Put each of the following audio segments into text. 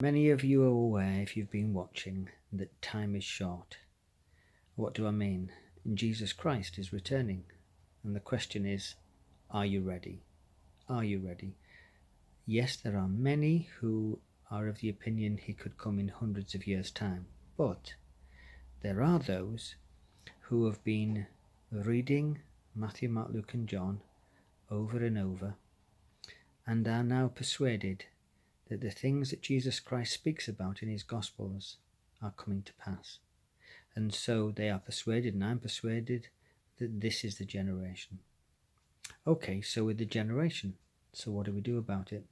Many of you are aware, if you've been watching, that time is short. What do I mean? Jesus Christ is returning. And the question is, are you ready? Are you ready? Yes, there are many who are of the opinion he could come in hundreds of years' time. But there are those who have been reading Matthew, Mark, Luke and John over and over and are now persuaded that the things that Jesus Christ speaks about in his Gospels are coming to pass. And so they are persuaded, and I'm persuaded, that this is the generation. Okay, so with the generation, so what do we do about it?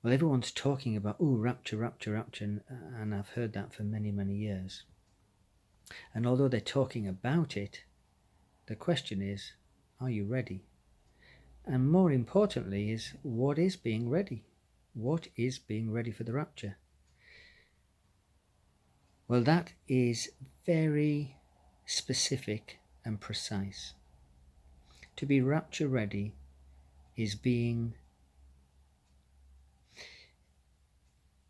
Well, everyone's talking about, rapture, rapture, rapture, and I've heard that for many, many years. And although they're talking about it, the question is, are you ready? And more importantly is, what is being ready? What is being ready for the rapture? Well, that is very specific and precise. To be rapture ready is being...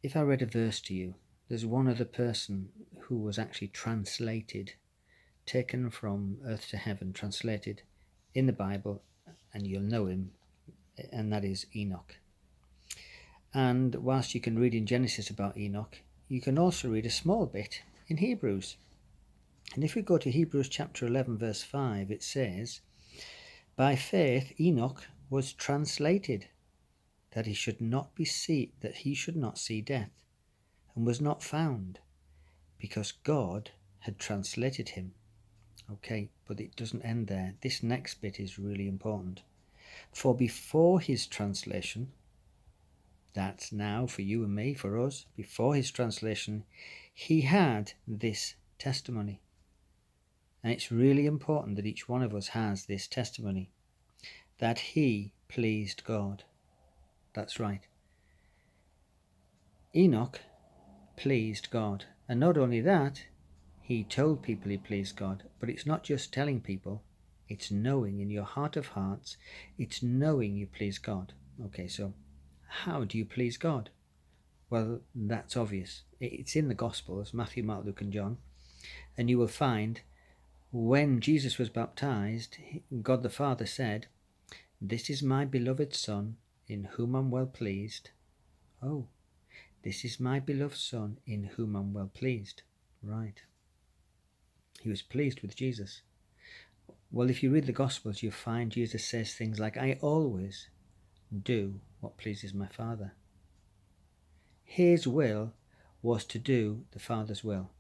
If I read a verse to you, there's one other person who was actually translated, taken from earth to heaven, translated in the Bible, and you'll know him, and that is Enoch. And whilst you can read in Genesis about Enoch, you can also read a small bit in Hebrews. And if we go to Hebrews chapter 11 verse 5, it says, "By faith Enoch was translated, that he should not see death, and was not found, because God had translated him." Okay, but it doesn't end there. This next bit is really important. "For before his translation," that's now for you and me, for us, before his translation, he had this testimony. And it's really important that each one of us has this testimony, that he pleased God. That's right. Enoch pleased God. And not only that, he told people he pleased God. But it's not just telling people, it's knowing in your heart of hearts, it's knowing you please God. Okay, so how do you please God? Well, that's obvious. It's in the Gospels, Matthew, Mark, Luke and John. And you will find when Jesus was baptized, God the Father said, "This is my beloved Son, in whom I'm well pleased." Oh, this is my beloved Son, in whom I'm well pleased. Right. He was pleased with Jesus. Well, if you read the Gospels, you find Jesus says things like, "I always do what pleases my Father." His will was to do the Father's will.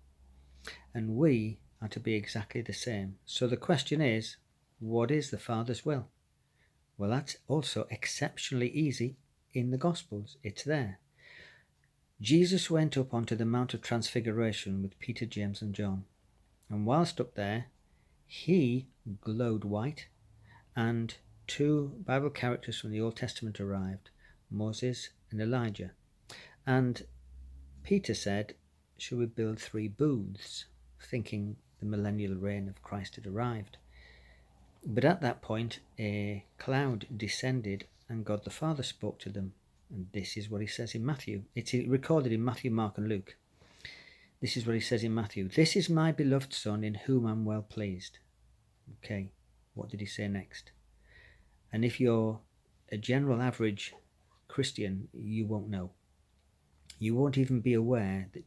And we are to be exactly the same. So the question is, what is the Father's will? Well, that's also exceptionally easy in the Gospels. It's there. Jesus went up onto the Mount of Transfiguration with Peter, James and John. And whilst up there, he glowed white, and two Bible characters from the Old Testament arrived, Moses and Elijah. And Peter said, "Shall we build 3 booths?" thinking the millennial reign of Christ had arrived. But at that point, a cloud descended and God the Father spoke to them. And this is what he says in Matthew. It's recorded in Matthew, Mark and Luke. This is what he says in Matthew. "This is my beloved Son, in whom I'm well pleased." Okay, what did he say next? And if you're a general average Christian, you won't know. You won't even be aware that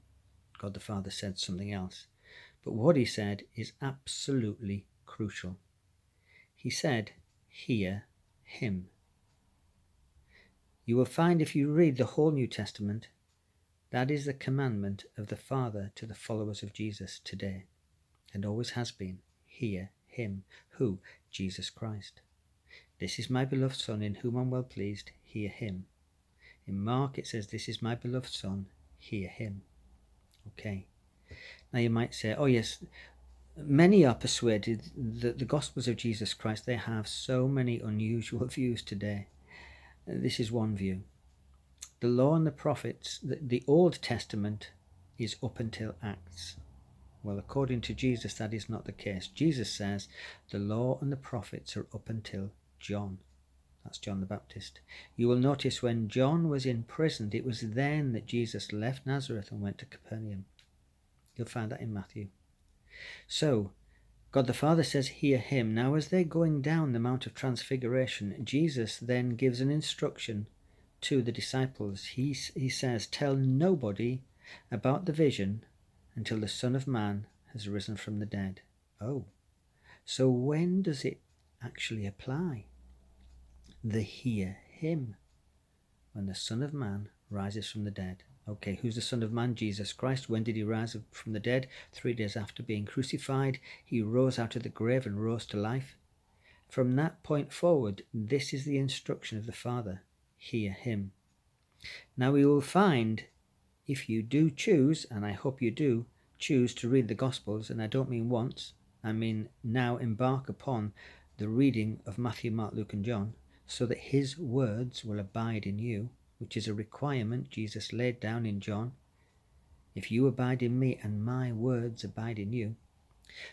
God the Father said something else. But what he said is absolutely crucial. He said, "Hear him." You will find if you read the whole New Testament, that is the commandment of the Father to the followers of Jesus today, and always has been. Hear him. Who? Jesus Christ. "This is my beloved Son, in whom I'm well pleased. Hear him." In Mark it says, "This is my beloved Son. Hear him." Okay. Now you might say, "Oh yes, many are persuaded that the Gospels of Jesus Christ, they have so many unusual views today." This is one view. The law and the prophets, the Old Testament is up until Acts. Well, according to Jesus, that is not the case. Jesus says the law and the prophets are up until John. That's John the Baptist. You will notice when John was imprisoned, it was then that Jesus left Nazareth and went to Capernaum. You'll find that in Matthew. So, God the Father says, hear him. Now, as they're going down the Mount of Transfiguration, Jesus then gives an instruction to the disciples. He says, tell nobody about the vision until the Son of Man has risen from the dead. Oh, so when does it actually apply? The hear him. When the Son of Man rises from the dead. Okay, who's the Son of Man? Jesus Christ. When did he rise from the dead? 3 days after being crucified. He rose out of the grave and rose to life. From that point forward, this is the instruction of the Father. Hear him. Now we will find, if you do choose, and I hope you do, choose to read the Gospels, and I don't mean once, I mean now embark upon the reading of Matthew, Mark, Luke and John, so that his words will abide in you, which is a requirement Jesus laid down in John. If you abide in me and my words abide in you.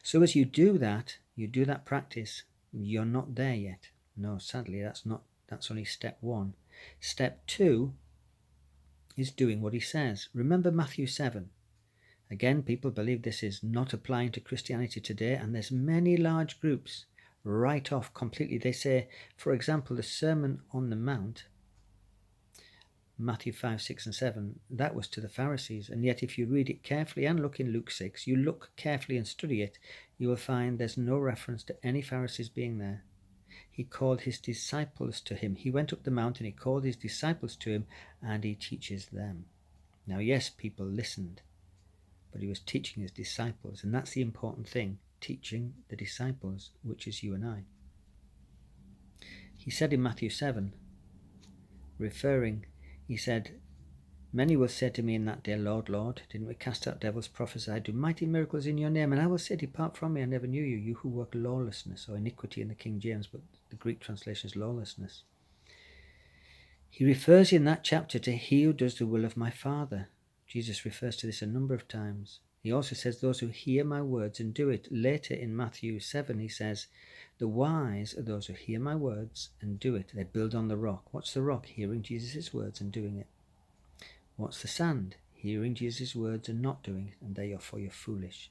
So as you do that practice, you're not there yet. No, sadly, that's only step 1. Step 2 is doing what he says. Remember Matthew 7. Again, people believe this is not applying to Christianity today, and there's many large groups write off completely. They say, for example, the Sermon on the Mount, Matthew 5, 6 and 7, that was to the Pharisees. And yet if you read it carefully and look in Luke 6, you look carefully and study it, you will find there's no reference to any Pharisees being there. He called his disciples to him. He went up the mountain, he called his disciples to him, and he teaches them. Now, yes, people listened, but he was teaching his disciples, and that's the important thing, teaching the disciples, which is you and I. He said in Matthew 7, he said, many will say to me in that day, Lord, Lord, didn't we cast out devils, prophesy, do mighty miracles in your name? And I will say, depart from me, I never knew you, you who work lawlessness, or iniquity in the King James, but the Greek translation is lawlessness. He refers in that chapter to he who does the will of my Father. Jesus refers to this a number of times. He also says, those who hear my words and do it. Later in Matthew 7, he says, the wise are those who hear my words and do it. They build on the rock. What's the rock? Hearing Jesus' words and doing it. What's the sand? Hearing Jesus' words and not doing it. And therefore you're foolish.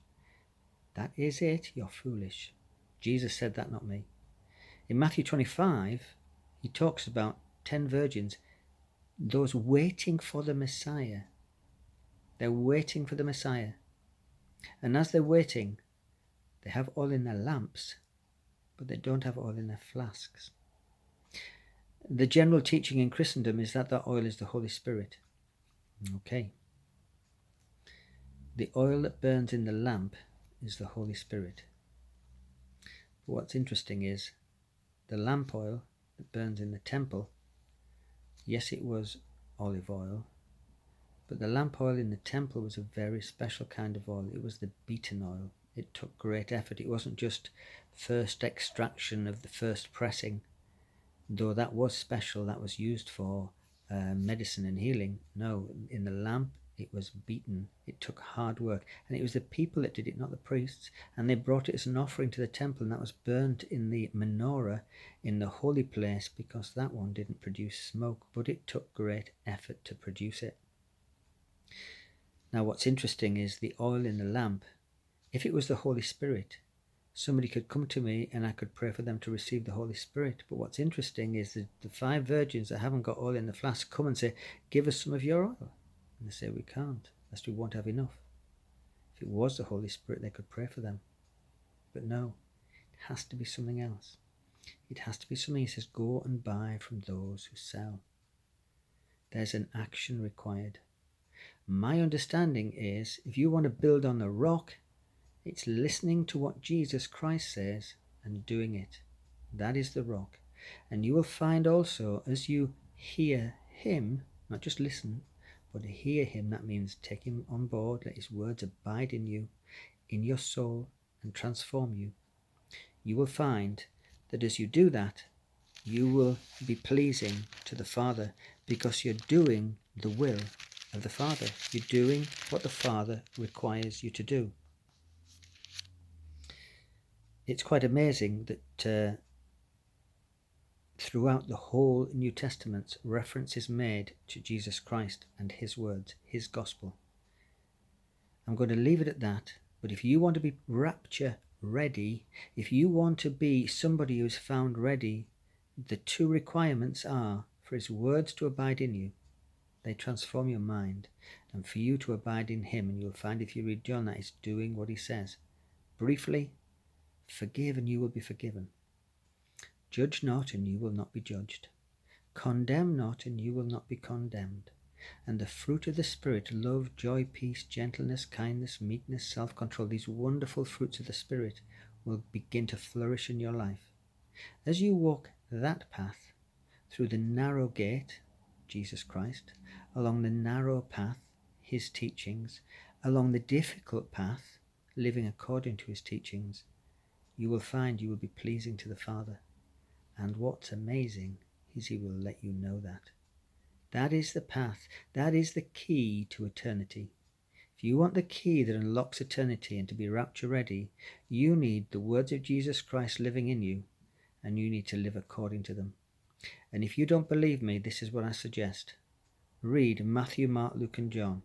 That is it. You're foolish. Jesus said that, not me. In Matthew 25, he talks about 10 virgins, those waiting for the Messiah. They're waiting for the Messiah. And as they're waiting, they have oil in their lamps, but they don't have oil in their flasks. The general teaching in Christendom is that that oil is the Holy Spirit. Okay. The oil that burns in the lamp is the Holy Spirit. But what's interesting is the lamp oil that burns in the temple, yes, it was olive oil, but the lamp oil in the temple was a very special kind of oil. It was the beaten oil. It took great effort. It wasn't just first extraction of the first pressing, though that was special. That was used for medicine and healing. No, in the lamp, it was beaten. It took hard work. And it was the people that did it, not the priests. And they brought it as an offering to the temple, and that was burnt in the menorah in the holy place, because that one didn't produce smoke, but it took great effort to produce it. Now what's interesting is the oil in the lamp. If it was the Holy Spirit, somebody could come to me and I could pray for them to receive the Holy Spirit. But what's interesting is that the 5 virgins that haven't got oil in the flask come and say, give us some of your oil. And they say, we can't, lest we won't have enough. If it was the Holy Spirit, they could pray for them. But no, it has to be something else. It has to be something, he says, go and buy from those who sell. There's an action required. My understanding is, if you want to build on the rock, it's listening to what Jesus Christ says and doing it. That is the rock. And you will find also, as you hear him, not just listen, but hear him, that means take him on board, let his words abide in you, in your soul, and transform you. You will find that as you do that, you will be pleasing to the Father, because you're doing the will of the Father. You're doing what the Father requires you to do. It's quite amazing that Throughout the whole New Testament, reference is made to Jesus Christ and his words, his gospel. I'm going to leave it at that. But if you want to be rapture ready, if you want to be somebody who's found ready, the two requirements are for his words to abide in you. They transform your mind, and for you to abide in him. And you'll find if you read John that he's doing what he says. Briefly, forgive and you will be forgiven. Judge not and you will not be judged. Condemn not and you will not be condemned. And the fruit of the Spirit, love, joy, peace, gentleness, kindness, meekness, self-control, these wonderful fruits of the Spirit will begin to flourish in your life. As you walk that path through the narrow gate, Jesus Christ, along the narrow path, his teachings, along the difficult path, living according to his teachings, you will find you will be pleasing to the Father. And what's amazing is he will let you know that. That is the path. That is the key to eternity. If you want the key that unlocks eternity and to be rapture ready, you need the words of Jesus Christ living in you, and you need to live according to them. And if you don't believe me, this is what I suggest. Read Matthew, Mark, Luke and John.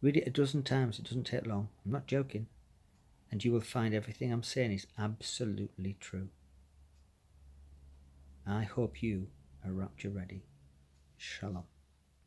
Read it a dozen times. It doesn't take long. I'm not joking. And you will find everything I'm saying is absolutely true. I hope you are rapture ready. Shalom.